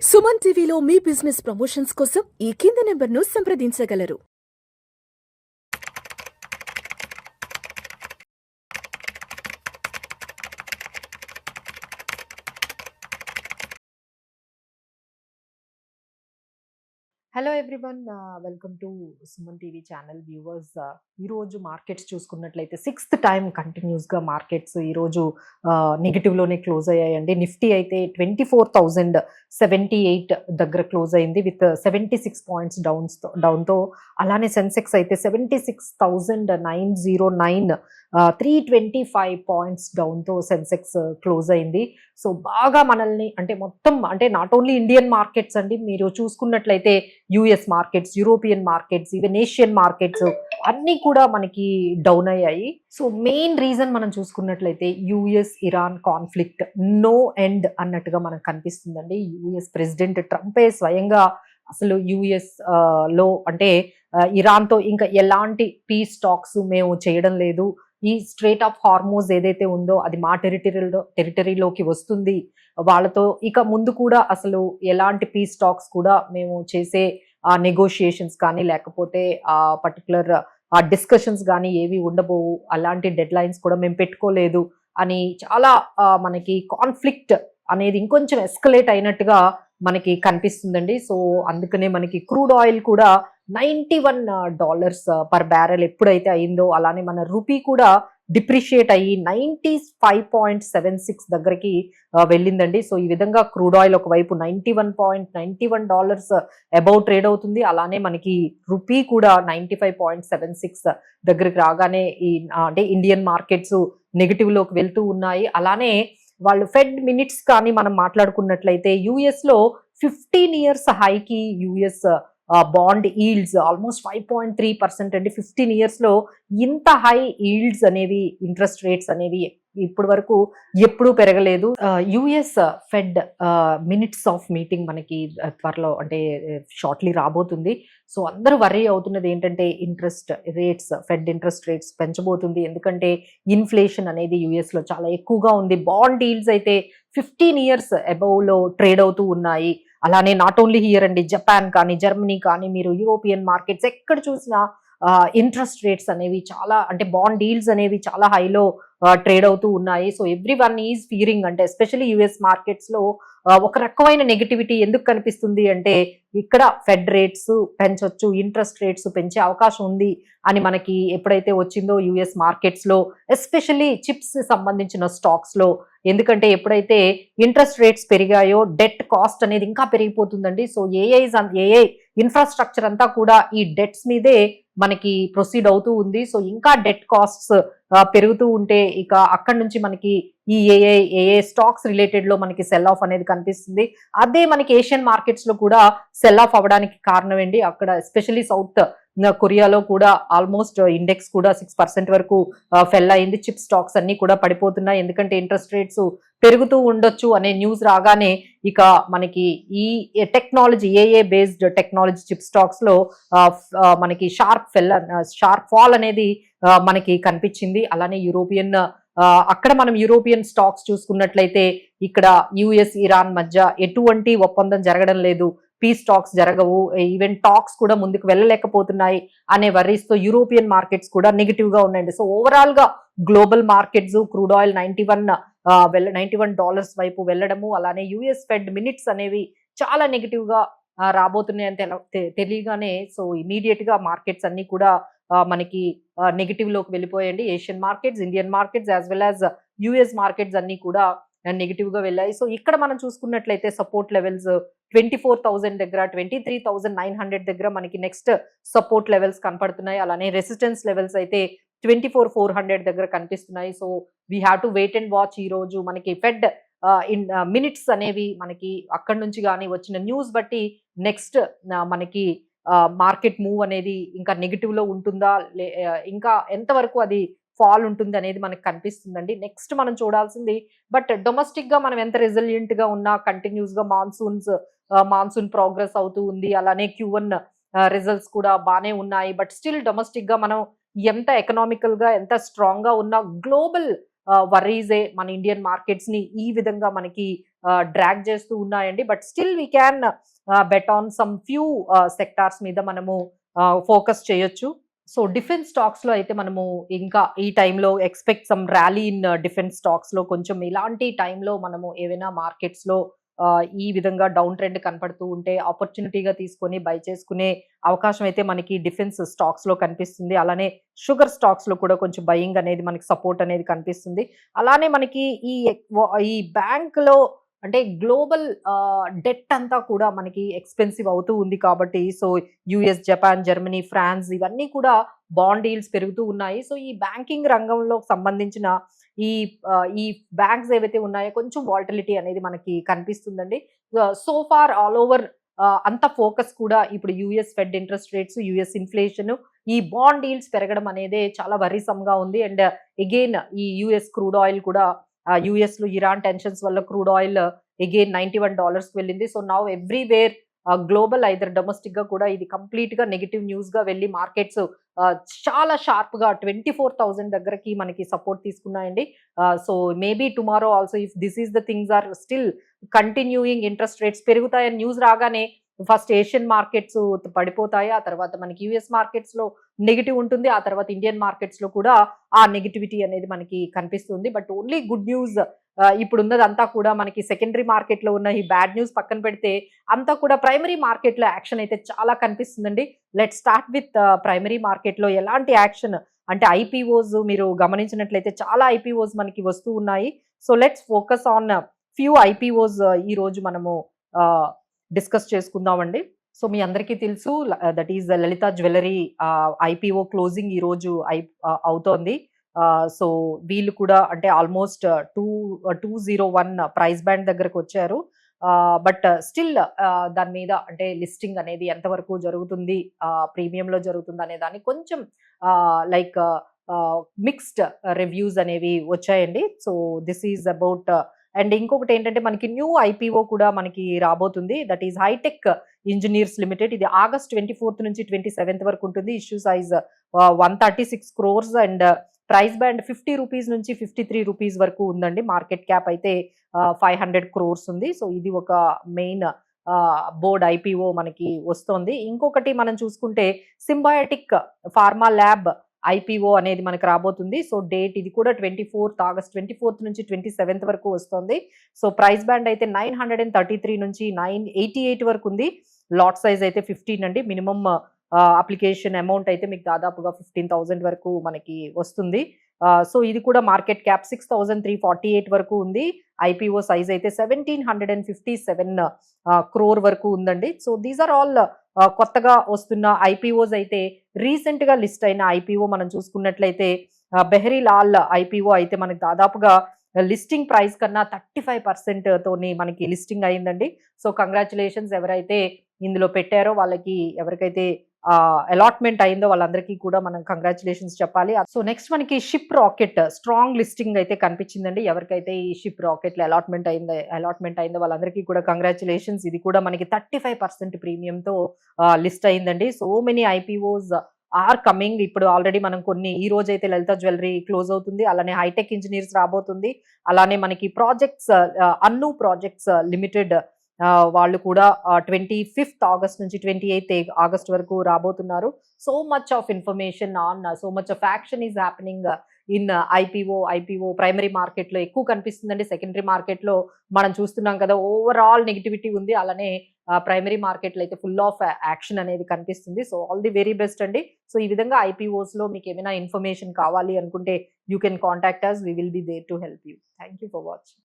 సుమన్ టీవీలో మీ business promotions కోసం ఈ కింది నెంబర్ను సంప్రదించగలరు. Hello everyone, welcome to Suman TV channel viewers. ఈరోజు మార్కెట్స్ చూసుకున్నట్లయితే సిక్స్త్ టైం కంటిన్యూస్గా మార్కెట్స్ ఈరోజు నెగిటివ్లోనే క్లోజ్ అయ్యాయండి. నిఫ్టీ అయితే 24,078 దగ్గర క్లోజ్ అయింది విత్ 76 పాయింట్స్ డౌన్తో. అలానే సెన్సెక్స్ అయితే 76,909 325 పాయింట్స్ డౌన్తో సెన్సెక్స్ క్లోజ్ అయింది. సో బాగా మనల్ని మొత్తం నాట్ ఓన్లీ ఇండియన్ మార్కెట్స్ అండి, మీరు చూసుకున్నట్లయితే US markets, European markets, even Asian markets అన్నీ కూడా మనకి డౌన్ అయ్యాయి. సో మెయిన్ రీజన్ మనం చూసుకున్నట్లయితే US Iran conflict no end అన్నట్టుగా మనకు కనిపిస్తుందండి. యుఎస్ ప్రెసిడెంట్ ట్రంపే స్వయంగా అసలు యుఎస్ లో ఇరాన్తో ఇంకా ఎలాంటి పీస్ టాక్స్ మేము చేయడం లేదు, ఈ స్ట్రేట్ ఆఫ్ హార్మోజ్ ఏదైతే ఉందో అది మా టెరిటరీలోకి వస్తుంది, వాళ్ళతో ఇక ముందు కూడా అసలు ఎలాంటి పీస్ టాక్స్ కూడా మేము చేసే నెగోషియేషన్స్ కానీ లేకపోతే పర్టికులర్ డిస్కషన్స్ కానీ ఏవి ఉండబోవు, అలాంటి డెడ్ లైన్స్ కూడా మేము పెట్టుకోలేదు అని చాలా మనకి కాన్ఫ్లిక్ట్ అనేది ఇంకొంచెం ఎస్కలేట్ అయినట్టుగా మనకి కనిపిస్తుందండి. సో అందుకనే మనకి క్రూడ్ ఆయిల్ కూడా $91 పర్ బ్యారెల్ ఎప్పుడైతే అయిందో, అలానే మన రూపీ కూడా డిప్రిషియేట్ అయ్యి 95.76 దగ్గరికి వెళ్ళిందండి. సో ఈ విధంగా క్రూడ్ ఆయిల్ ఒకవైపు $91.91 అబౌవ్ ట్రేడ్ అవుతుంది. అలానే మనకి రూపీ కూడా 95.76 దగ్గరికి రాగానే ఈ ఇండియన్ మార్కెట్స్ నెగిటివ్ లోకి వెళ్తూ ఉన్నాయి. అలానే వాళ్ళు ఫెడ్ మినిట్స్ కానీ మనం మాట్లాడుకున్నట్లయితే యుఎస్ లో 15 years హైకి యుఎస్ బాండ్ ఈల్డ్స్ ఆల్మోస్ట్ 5.3% అండి. 15 years లో ఇంత హై ఈల్డ్స్ అనేవి, ఇంట్రెస్ట్ రేట్స్ అనేవి ఇప్పటి వరకు ఎప్పుడూ పెరగలేదు. US Fed minutes of meeting మనకి త్వరలో షార్ట్లీ రాబోతుంది. సో అందరూ వర్రీ అవుతున్నది ఏంటంటే ఫెడ్ ఇంట్రెస్ట్ రేట్స్ పెంచబోతుంది, ఎందుకంటే ఇన్ఫ్లేషన్ అనేది యుఎస్ లో చాలా ఎక్కువగా ఉంది. బాండ్ ఈల్డ్స్ అయితే 15 years అబౌవ్ లో ట్రేడ్ అవుతూ ఉన్నాయి. అలానే నాట్ ఓన్లీ హియర్ అండి, జపాన్ కానీ జర్మనీ కానీ మీరు యూరోపియన్ మార్కెట్స్ ఎక్కడ చూసినా ఇంట్రెస్ట్ రేట్స్ అనేవి చాలా బాండ్ డీల్స్ అనేవి చాలా హైలో ట్రేడ్ అవుతూ ఉన్నాయి. So every one is Fearing, especially US markets లో ఒక రకమైన నెగిటివిటీ ఎందుకు కనిపిస్తుంది అంటే, ఇక్కడ ఫెడ్ రేట్స్ పెంచొచ్చు, ఇంట్రెస్ట్ రేట్స్ పెంచే అవకాశం ఉంది అని మనకి ఎప్పుడైతే వచ్చిందో యుఎస్ మార్కెట్స్ లో, ఎస్పెషల్లీ చిప్స్ సంబంధించిన స్టాక్స్ లో, ఎందుకంటే ఎప్పుడైతే ఇంట్రెస్ట్ రేట్స్ పెరిగాయో డెట్ కాస్ట్ అనేది ఇంకా పెరిగిపోతుందండి. సో ఏఐ ఇన్ఫ్రాస్ట్రక్చర్ అంతా కూడా ఈ డెట్స్ మీదే మనకి ప్రొసీడ్ అవుతూ ఉంది. సో ఇంకా డెట్ కాస్ట్స్ పెరుగుతూ ఉంటే ఇక అక్కడ నుంచి మనకి ఈ ఏఏ స్టాక్స్ రిలేటెడ్ లో మనకి సెల్ ఆఫ్ అనేది కనిపిస్తుంది. అదే మనకి ఏషియన్ మార్కెట్స్ లో కూడా సెల్ ఆఫ్ అవ్వడానికి కారణం ఏంటి, అక్కడ ఎస్పెషల్లీ సౌత్ కొరియాలో కూడా ఆల్మోస్ట్ ఇండెక్స్ కూడా 6% వరకు ఫెల్ అయింది. చిప్ స్టాక్స్ అన్ని కూడా పడిపోతున్నాయి, ఎందుకంటే ఇంట్రెస్ట్ రేట్స్ పెరుగుతూ ఉండొచ్చు అనే న్యూస్ రాగానే ఇక మనకి ఈ టెక్నాలజీ ఏఏ బేస్డ్ టెక్నాలజీ చిప్ స్టాక్స్ లో మనకి షార్ప్ ఫాల్ అనేది మనకి కనిపించింది. అలానే అక్కడ మనం యూరోపియన్ స్టాక్స్ చూసుకున్నట్లయితే ఇక్కడ యుఎస్ ఇరాన్ మధ్య ఎటువంటి ఒప్పందం జరగడం లేదు, పీస్ టాక్స్ జరగవు, ఈవెన్ టాక్స్ కూడా ముందుకు వెళ్ళలేకపోతున్నాయి అనే వర్రీస్ తో యూరోపియన్ మార్కెట్స్ కూడా నెగిటివ్ గా ఉన్నాయండి. సో ఓవరాల్ గా గ్లోబల్ మార్కెట్స్ క్రూడ్ ఆయిల్ $91 వైపు వెళ్ళడము, అలానే యుఎస్ ఫెడ్ మినిట్స్ అనేవి చాలా నెగిటివ్ గా రాబోతున్నాయని తెలియగానే సో ఇమీడియట్ గా మార్కెట్స్ అన్ని కూడా మనకి నెగిటివ్ లోకి వెళ్ళిపోయాయండి. Asian markets, Indian markets as well as US markets అన్ని కూడా నెగిటివ్ గా వెళ్ళాయి. సో ఇక్కడ మనం చూసుకున్నట్లయితే సపోర్ట్ లెవెల్స్ 24,000 దగ్గర, 23,900 దగ్గర మనకి నెక్స్ట్ సపోర్ట్ లెవెల్స్ కనపడుతున్నాయి. అలానే రెసిస్టెన్స్ లెవెల్స్ అయితే 24,400 దగ్గర కనిపిస్తున్నాయి. So we have to wait and watch. ఈ రోజు మనకి ఫెడ్ మినిట్స్ అనేవి మనకి అక్కడి నుంచి కానీ వచ్చిన న్యూస్ బట్టి నెక్స్ట్ మనకి మార్కెట్ మూవ్ అనేది ఇంకా నెగిటివ్ లో ఉంటుందా, ఇంకా ఎంతవరకు అది ఫాల్ ఉంటుంది అనేది మనకు కనిపిస్తుందండి. నెక్స్ట్ మనం చూడాల్సింది, బట్ డొమెస్టిక్ గా మనం ఎంత రెసిలియంట్ గా ఉన్నా కంటిన్యూస్ గా మాన్సూన్ ప్రోగ్రెస్ అవుతూ ఉంది. అలానే Q1 రిజల్ట్స్ కూడా బాగానే ఉన్నాయి. బట్ స్టిల్ డొమెస్టిక్ గా మనం ఎంత ఎకనామికల్ గా ఎంత స్ట్రాంగ్ గా ఉన్నా గ్లోబల్ వర్రీసే మన ఇండియన్ మార్కెట్స్ ని ఈ విధంగా మనకి డ్రాగ్ చేస్తూ ఉన్నాయండి. But still we can bet on some few sectors మీద మనము ఫోకస్ చేయొచ్చు. సో డిఫెన్స్ స్టాక్స్ లో అయితే మనము ఇంకా ఈ టైంలో expect some rally in defence stocks లో కొంచెం ఇలాంటి టైంలో మనము ఏవైనా మార్కెట్స్ లో ఈ విధంగా డౌన్ ట్రెండ్ కనపడుతూ ఉంటే ఆపర్చునిటీగా తీసుకొని బై చేసుకునే అవకాశం అయితే మనకి డిఫెన్స్ స్టాక్స్ లో కనిపిస్తుంది. అలానే షుగర్ స్టాక్స్ లో కూడా కొంచెం బయింగ్ అనేది మనకి సపోర్ట్ అనేది కనిపిస్తుంది. అలానే మనకి ఈ బ్యాంక్ లో అంటే గ్లోబల్ డెట్ అంతా కూడా మనకి ఎక్స్పెన్సివ్ అవుతూ ఉంది కాబట్టి so US, Japan, Germany, France ఇవన్నీ కూడా బాండ్ ఈల్డ్స్ పెరుగుతూ ఉన్నాయి. సో ఈ బ్యాంకింగ్ రంగంలో సంబంధించిన ఈ ఈ బ్యాంక్స్ ఏవైతే ఉన్నాయో కొంచెం వాలటిలిటీ అనేది మనకి కనిపిస్తుందండి. సో ఫార్ ఆల్ ఓవర్ అంత ఫోకస్ కూడా ఇప్పుడు US fed interest rates, US inflation, ఈ బాండ్ ఈల్డ్స్ పెరగడం అనేది చాలా వరీసమ్ గా ఉంది. అండ్ అగైన్ ఈ యుఎస్ క్రూడ్ ఆయిల్ కూడా యుఎస్ లో ఇరాన్ టెన్షన్స్ వల్ల క్రూడ్ ఆయిల్ అగైన్ $91 కి వెళ్ళింది. So now everywhere global either domestic గా కూడా ఇది కంప్లీట్ గా నెగిటివ్ న్యూస్ గా వెళ్ళి మార్కెట్స్ చాలా షార్ప్ గా 24,000 దగ్గరకి మనకి సపోర్ట్ తీసుకున్నాయండి. So maybe tomorrow also if this is the things are still continuing, interest rates పెరుగుతాయని న్యూస్ రాగానే ఫస్ట్ ఏషియన్ మార్కెట్స్ పడిపోతాయి. ఆ తర్వాత మనకి యుఎస్ మార్కెట్స్ లో నెగిటివ్ ఉంటుంది. ఆ తర్వాత ఇండియన్ మార్కెట్స్ లో కూడా ఆ నెగిటివిటీ అనేది మనకి కనిపిస్తుంది. బట్ ఓన్లీ గుడ్ న్యూస్ ఇప్పుడు ఉన్నదంతా కూడా మనకి సెకండరీ మార్కెట్ లో ఉన్న ఈ బ్యాడ్ న్యూస్ పక్కన పెడితే అంతా కూడా ప్రైమరీ మార్కెట్ లో యాక్షన్ అయితే చాలా కనిపిస్తుందండి. Let start with primary market లో ఎలాంటి యాక్షన్ అంటే ఐపీఓస్ మీరు గమనించినట్లయితే చాలా ఐపీఓస్ మనకి వస్తూ ఉన్నాయి. So let's focus on few IPOs ఈ రోజు మనము డిస్కస్ చేసుకుందామండి. సో మీ అందరికీ తెలుసు that is Lalitha jewellery IPO closing ఈ రోజు అవుతోంది. సో వీళ్ళు కూడా అంటే ఆల్మోస్ట్ 201 ప్రైస్ బ్యాండ్ దగ్గరకు వచ్చారు. బట్ స్టిల్ దాని మీద అంటే లిస్టింగ్ అనేది ఎంతవరకు జరుగుతుంది, ప్రీమియంలో జరుగుతుంది అనే దాన్ని కొంచెం లైక్ మిక్స్డ్ రివ్యూస్ అనేవి వచ్చాయండి. So this is about and ఇంకొకటి ఏంటంటే మనకి న్యూ ఐపీఓ కూడా మనకి రాబోతుంది. That is hitech engineers limited. ఇది August 24 నుంచి 27 వరకు ఉంటుంది. Issue size 136 crores and price band 50 rupees నుంచి 53 రూపీస్ వరకు ఉందండి. మార్కెట్ క్యాప్ అయితే 500 crores ఉంది. సో ఇది ఒక మెయిన్ బోర్డ్ ఐపీఓ మనకి వస్తుంది. ఇంకొకటి మనం చూసుకుంటే సింబయోటిక్ ఫార్మా ల్యాబ్ ఐపీఓ అనేది మనకు రాబోతుంది. సో డేట్ ఇది కూడా August 24 నుంచి 27 వరకు వస్తుంది. సో ప్రైస్ బ్యాండ్ అయితే 933 నుంచి 988 వరకు ఉంది. లాట్ సైజ్ అయితే 15 అండి. మినిమం అప్లికేషన్ అమౌంట్ అయితే మీకు దాదాపుగా 15,000 వరకు మనకి వస్తుంది. సో ఇది కూడా మార్కెట్ క్యాప్ 6,348 వరకు ఉంది. ఐపీఓ సైజ్ అయితే 1,757 crore వరకు ఉందండి. సో దీస్ ఆర్ ఆల్ కొత్తగా వస్తున్న ఐపీఓస్. అయితే రీసెంట్ గా లిస్ట్ అయిన ఐపీఓ మనం చూసుకున్నట్లయితే బెహరీలాల్ ఐపీఓ అయితే మనకి దాదాపుగా లిస్టింగ్ ప్రైస్ కన్నా 35% తోని మనకి లిస్టింగ్ అయిందండి. సో కంగ్రాచులేషన్స్ ఎవరైతే ఇందులో పెట్టారో వాళ్ళకి, ఎవరికైతే అలాట్మెంట్ అయిందో వాళ్ళందరికీ కూడా మనం కంగ్రాచులేషన్స్ చెప్పాలి. సో నెక్స్ట్ మనకి షిప్ రాకెట్ స్ట్రాంగ్ లిస్టింగ్ అయితే కనిపించిందండి. ఎవరికైతే ఈ షిప్ రాకెట్ లో అలాట్మెంట్ అయిందో వాళ్ళందరికీ కూడా కంగ్రాచులేషన్స్. ఇది కూడా మనకి 35% ప్రీమియంతో లిస్ట్ అయిందండి. So many IPOs are coming. ఇప్పుడు ఆల్రెడీ మనం కొన్ని ఈ రోజు అయితే లలిత జ్యువెలరీ క్లోజ్ అవుతుంది. అలానే హైటెక్ ఇంజనీర్స్ రాబోతుంది. అలానే మనకి ప్రాజెక్ట్స్ అన్ను ప్రాజెక్ట్స్ లిమిటెడ్ వాళ్ళు కూడా 25th August నుంచి 28th August వరకు రాబోతున్నారు. So much of information on so much of action is happening in IPO primary market లో ఎక్కువ కనిపిస్తుందండి. సెకండరీ మార్కెట్ లో మనం చూస్తున్నాం కదా, ఓవరాల్ నెగిటివిటీ ఉంది. అలానే ప్రైమరీ మార్కెట్ లో అయితే ఫుల్ ఆఫ్ యాక్షన్ అనేది కనిపిస్తుంది. So all the very best అండి. సో ఈ విధంగా ఐపీఓస్ లో మీకు ఏమైనా ఇన్ఫర్మేషన్ కావాలి అనుకుంటే you can contact us. We will be there to help you. Thank you for watching.